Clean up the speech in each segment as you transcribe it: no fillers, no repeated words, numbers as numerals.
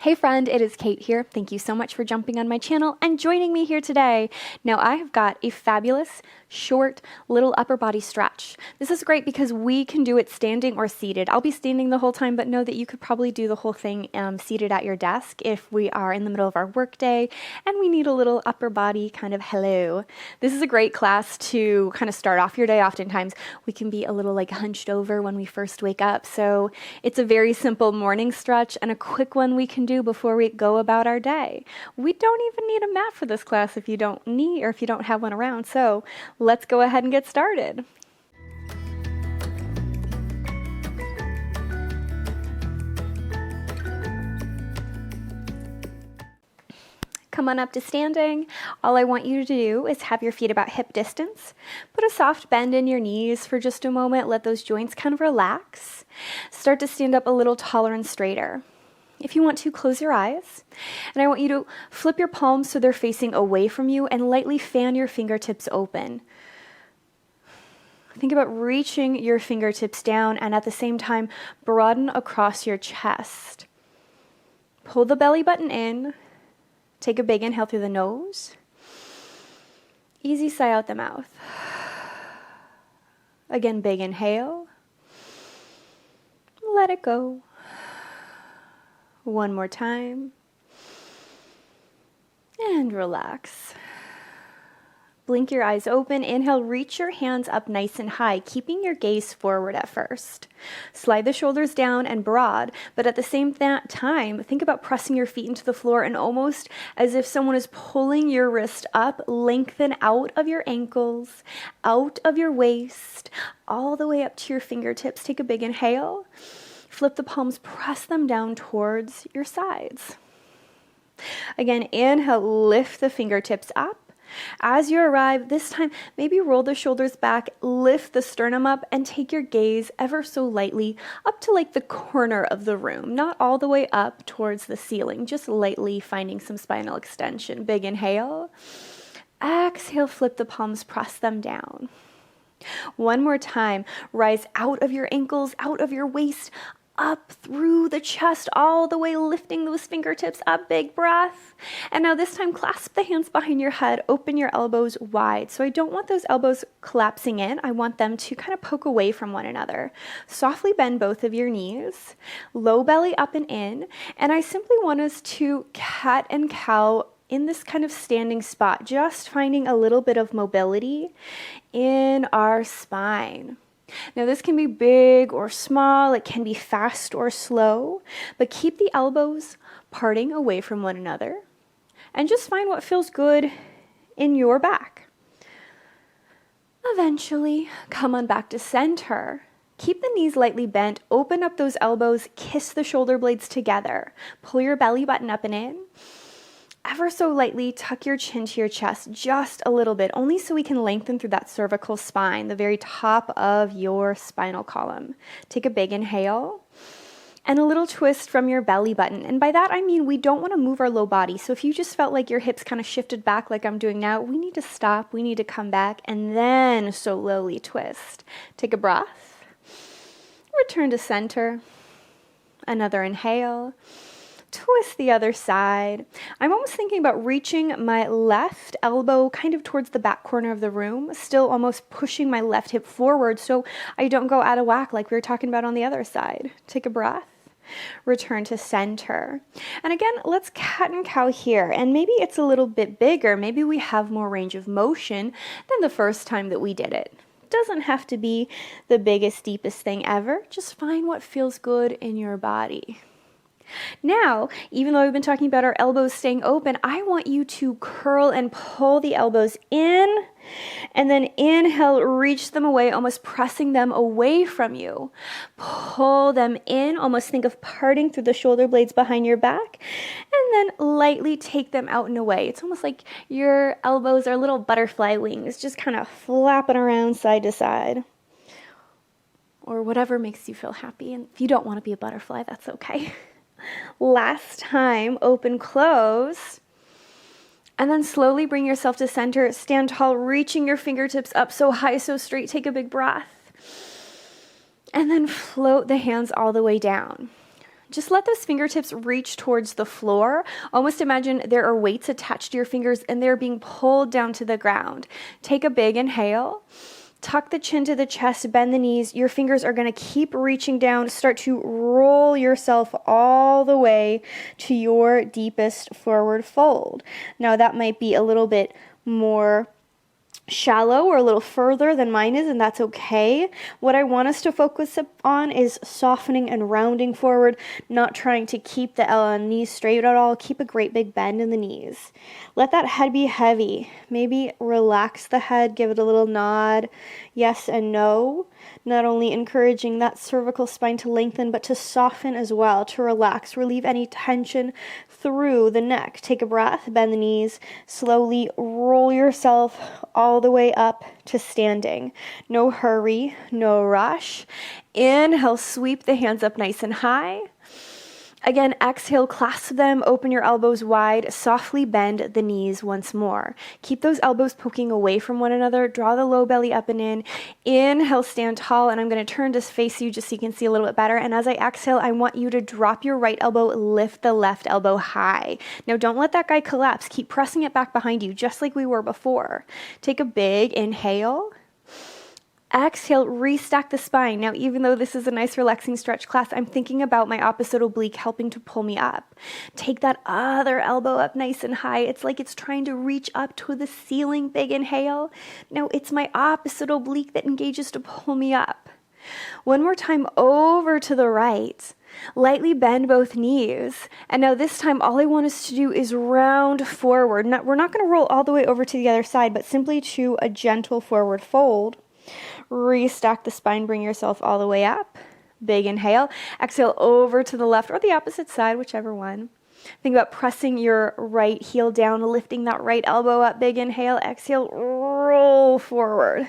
Hey friend, it is Kate here. Thank you so much for jumping on my channel and joining me here today. Now I have got a fabulous, short, little upper body stretch. This is great because we can do it standing or seated. I'll be standing the whole time, but know that you could probably do the whole thing seated at your desk if we are in the middle of our workday and we need a little upper body kind of hello. This is a great class to kind of start off your day. Oftentimes we can be a little like hunched over when we first wake up. So it's a very simple morning stretch and a quick one we can do before we go about our day. We don't even need a mat for this class if you don't need or if you don't have one around. So let's go ahead and get started. Come on up to standing. All I want you to do is have your feet about hip distance. Put a soft bend in your knees for just a moment. Let those joints kind of relax. Start to stand up a little taller and straighter. If you want to, close your eyes, and I want you to flip your palms so they're facing away from you and lightly fan your fingertips open. Think about reaching your fingertips down and at the same time broaden across your chest. Pull the belly button in. Take a big inhale through the nose. Easy sigh out the mouth. Again, big inhale. Let it go. One more time. And relax. Blink your eyes open. Inhale, reach your hands up nice and high, keeping your gaze forward at first. Slide the shoulders down and broad, but at the same time, think about pressing your feet into the floor and almost as if someone is pulling your wrist up, lengthen out of your ankles, out of your waist, all the way up to your fingertips. Take a big inhale. Flip the palms, press them down towards your sides. Again, inhale, lift the fingertips up. As you arrive, this time, maybe roll the shoulders back, lift the sternum up, and take your gaze ever so lightly up to like the corner of the room, not all the way up towards the ceiling, just lightly finding some spinal extension. Big inhale. Exhale, flip the palms, press them down. One more time, rise out of your ankles, out of your waist, up through the chest, all the way lifting those fingertips up, big breath. And now this time, clasp the hands behind your head, open your elbows wide. So I don't want those elbows collapsing in. I want them to kind of poke away from one another. Softly bend both of your knees, low belly up and in. And I simply want us to cat and cow in this kind of standing spot, just finding a little bit of mobility in our spine. Now this can be big or small, it can be fast or slow, but keep the elbows parting away from one another and just find what feels good in your back. Eventually, come on back to center. Keep the knees lightly bent, open up those elbows, kiss the shoulder blades together. Pull your belly button up and in. Ever so lightly, tuck your chin to your chest just a little bit, only so we can lengthen through that cervical spine, the very top of your spinal column. Take a big inhale and a little twist from your belly button. And by that, I mean we don't want to move our low body. So if you just felt like your hips kind of shifted back like I'm doing now, we need to stop, we need to come back, and then slowly twist. Take a breath. Return to center. Another inhale. Twist the other side. I'm almost thinking about reaching my left elbow kind of towards the back corner of the room, still almost pushing my left hip forward so I don't go out of whack like we were talking about on the other side. Take a breath. Return to center. And again, let's cat and cow here. And maybe it's a little bit bigger. Maybe we have more range of motion than the first time that we did it. Doesn't have to be the biggest, deepest thing ever. Just find what feels good in your body. Now, even though we've been talking about our elbows staying open, I want you to curl and pull the elbows in, and then inhale, reach them away, almost pressing them away from you. Pull them in, almost think of parting through the shoulder blades behind your back, and then lightly take them out and away. It's almost like your elbows are little butterfly wings, just kind of flapping around side to side. Or whatever makes you feel happy. And if you don't want to be a butterfly, that's okay. Last time, open, close, and then slowly bring yourself to center. Stand tall, reaching your fingertips up so high, so straight. Take a big breath. And then float the hands all the way down. Just let those fingertips reach towards the floor. Almost imagine there are weights attached to your fingers and they're being pulled down to the ground. Take a big inhale. Tuck the chin to the chest, bend the knees. Your fingers are going to keep reaching down. Start to roll yourself all the way to your deepest forward fold. Now that might be a little bit more shallow or a little further than mine is, and that's okay. What I want us to focus on is softening and rounding forward, not trying to keep the knees straight at all. Keep a great big bend in the knees. Let that head be heavy. Maybe relax the head, give it a little nod, yes and no. Not only encouraging that cervical spine to lengthen, but to soften as well, to relax, relieve any tension through the neck. Take a breath, bend the knees, slowly roll yourself all the way up to standing. No hurry, no rush. Inhale, sweep the hands up nice and high. Again, exhale, clasp them, open your elbows wide, softly bend the knees once more. Keep those elbows poking away from one another. Draw the low belly up and in. Inhale, stand tall, and I'm going to turn to face you just so you can see a little bit better. And as I exhale, I want you to drop your right elbow, lift the left elbow high. Now, don't let that guy collapse. Keep pressing it back behind you, just like we were before. Take a big inhale. Exhale, restack the spine. Now, even though this is a nice relaxing stretch class, I'm thinking about my opposite oblique helping to pull me up. Take that other elbow up nice and high. It's like it's trying to reach up to the ceiling. Big inhale. Now, it's my opposite oblique that engages to pull me up. One more time over to the right. Lightly bend both knees. And now this time, all I want us to do is round forward. We're not going to roll all the way over to the other side, but simply to a gentle forward fold. Restack the spine, bring yourself all the way up. Big inhale. Exhale over to the left or the opposite side, whichever one. Think about pressing your right heel down, lifting that right elbow up. Big inhale. Exhale, roll forward.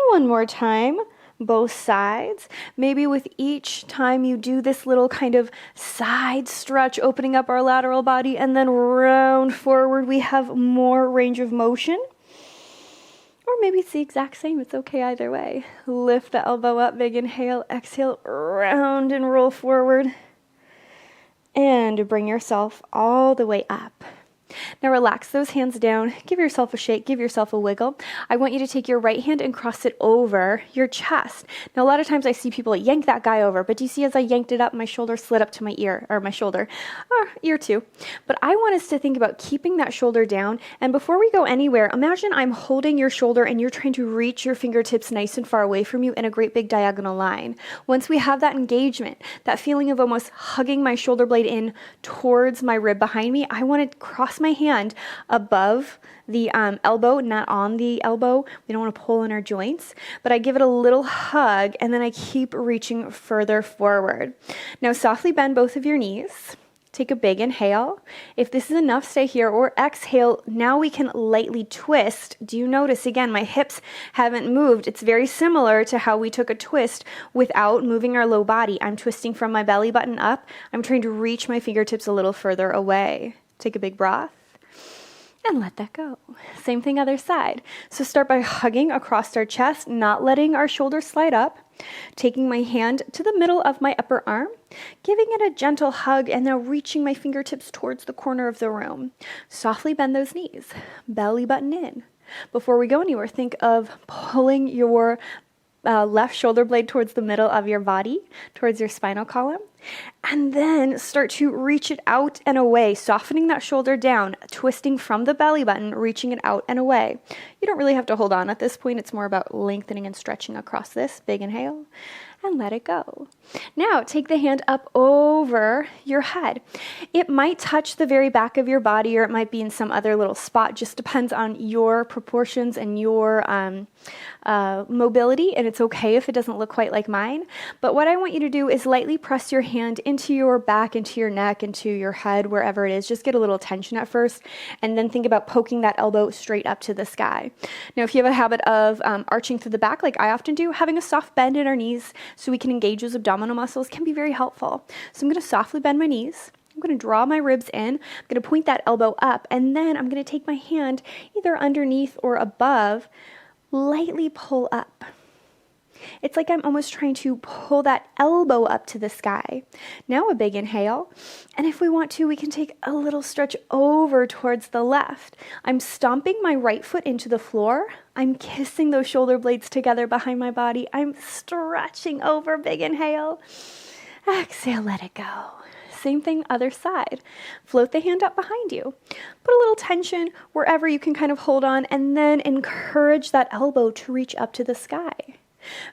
One more time, both sides. Maybe with each time you do this little kind of side stretch, opening up our lateral body, and then round forward, we have more range of motion. Or maybe it's the exact same. It's okay either way. Lift the elbow up, big inhale, exhale, round and roll forward. And bring yourself all the way up. Now relax those hands down, give yourself a shake, give yourself a wiggle. I want you to take your right hand and cross it over your chest. Now a lot of times I see people yank that guy over, but do you see as I yanked it up, my shoulder slid up to my ear, or my shoulder, or ear too. But I want us to think about keeping that shoulder down, and before we go anywhere, imagine I'm holding your shoulder and you're trying to reach your fingertips nice and far away from you in a great big diagonal line. Once we have that engagement, that feeling of almost hugging my shoulder blade in towards my rib behind me, I want to cross my hand above the elbow, not on the elbow. We don't want to pull in our joints, but I give it a little hug and then I keep reaching further forward. Now softly bend both of your knees. Take a big inhale. If this is enough, stay here or exhale. Now we can lightly twist. Do you notice again, my hips haven't moved. It's very similar to how we took a twist without moving our low body. I'm twisting from my belly button up. I'm trying to reach my fingertips a little further away. Take a big breath and let that go. Same thing other side. So start by hugging across our chest, not letting our shoulders slide up, taking my hand to the middle of my upper arm, giving it a gentle hug, and now reaching my fingertips towards the corner of the room. Softly bend those knees, belly button in. Before we go anywhere, think of pulling your left shoulder blade towards the middle of your body, towards your spinal column, and then start to reach it out and away, softening that shoulder down, twisting from the belly button, reaching it out and away. You don't really have to hold on at this point. It's more about lengthening and stretching across this. Big inhale and let it go. Now take the hand up over your head. It might touch the very back of your body or it might be in some other little spot. Just depends on your proportions and your mobility, and it's okay if it doesn't look quite like mine. But what I want you to do is lightly press your hand into your back, into your neck, into your head, wherever it is. Just get a little tension at first, and then think about poking that elbow straight up to the sky. Now, if you have a habit of arching through the back, like I often do, having a soft bend in our knees so we can engage those abdominal muscles can be very helpful. So I'm going to softly bend my knees. I'm going to draw my ribs in. I'm going to point that elbow up, and then I'm going to take my hand either underneath or above, lightly pull up. It's like I'm almost trying to pull that elbow up to the sky. Now a big inhale. And if we want to, we can take a little stretch over towards the left. I'm stomping my right foot into the floor. I'm kissing those shoulder blades together behind my body. I'm stretching over, big inhale. Exhale, let it go. Same thing, other side. Float the hand up behind you. Put a little tension wherever you can kind of hold on, and then encourage that elbow to reach up to the sky.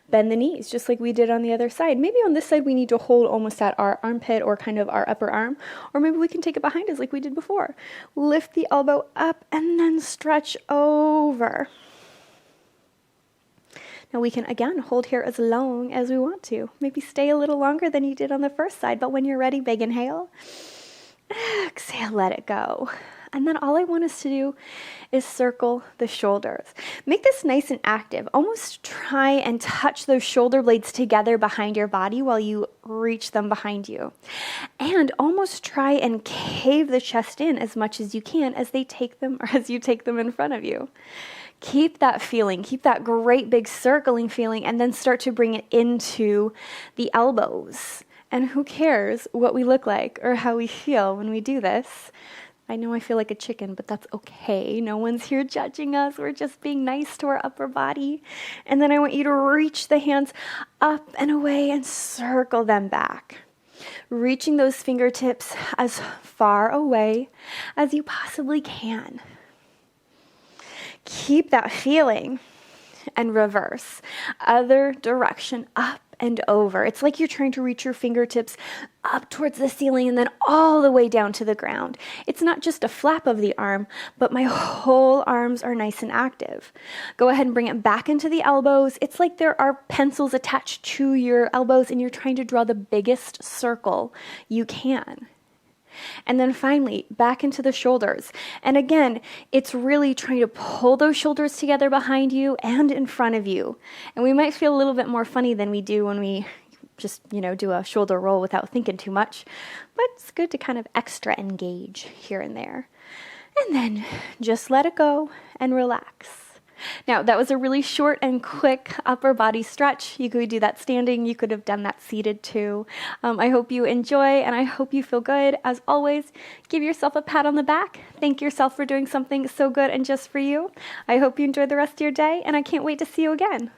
Bend the knees, just like we did on the other side. Maybe on this side we need to hold almost at our armpit or kind of our upper arm, or maybe we can take it behind us like we did before. Lift the elbow up and then stretch over. Now we can, again, hold here as long as we want to. Maybe stay a little longer than you did on the first side, but when you're ready, big inhale. Exhale, let it go. And then all I want us to do is circle the shoulders. Make this nice and active. Almost try and touch those shoulder blades together behind your body while you reach them behind you. And almost try and cave the chest in as much as you can as they take them, or as you take them in front of you. Keep that feeling, keep that great big circling feeling, and then start to bring it into the elbows. And who cares what we look like or how we feel when we do this? I know I feel like a chicken, but that's okay. No one's here judging us. We're just being nice to our upper body. And then I want you to reach the hands up and away and circle them back. Reaching those fingertips as far away as you possibly can. Keep that feeling and reverse. Other direction, up and over. It's like you're trying to reach your fingertips up towards the ceiling and then all the way down to the ground. It's not just a flap of the arm, but my whole arms are nice and active. Go ahead and bring it back into the elbows. It's like there are pencils attached to your elbows and you're trying to draw the biggest circle you can. And then finally, back into the shoulders. And again, it's really trying to pull those shoulders together behind you and in front of you. And we might feel a little bit more funny than we do when we just, do a shoulder roll without thinking too much. But it's good to kind of extra engage here and there. And then just let it go and relax. Now, that was a really short and quick upper body stretch. You could do that standing. You could have done that seated too. I hope you enjoy and I hope you feel good. As always, give yourself a pat on the back. Thank yourself for doing something so good and just for you. I hope you enjoy the rest of your day and I can't wait to see you again.